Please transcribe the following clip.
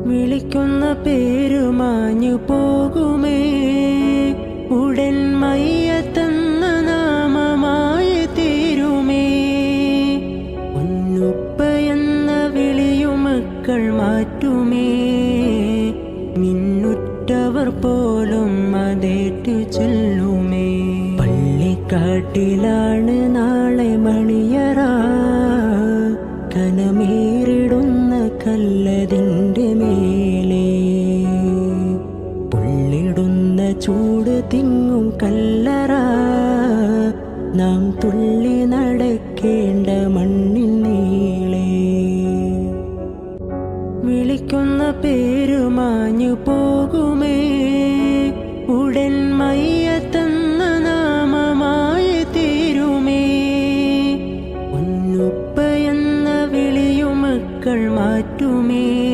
വിളിക്കുന്ന പേരുമാഞ്ഞു പോകുമേ, ഉടൻ മയ്യത്തെന്ന നാമമായി തീരുമേ. ഉന്നുപ്പയെന്ന വിളിയുമക്കൾ മാറ്റുമേ, മിന്നുറ്റവർ പോലും അതേറ്റു ചൊല്ലുമേ. പള്ളിക്കാട്ടിലാണ് നാളെ മണിയറ, കനമേറിടുന്ന കല്ലതിൻ്റെ മേലെ. പൊള്ളിടുന്ന ചൂട് തിങ്ങും കല്ലറ, നാം തുള്ളി നടക്കേണ്ട മണ്ണിൻ നീളെ. വിളിക്കുന്ന പേരുമാഞ്ഞു പോകുമേ, ഉടൻ മയ്യത്തെന്ന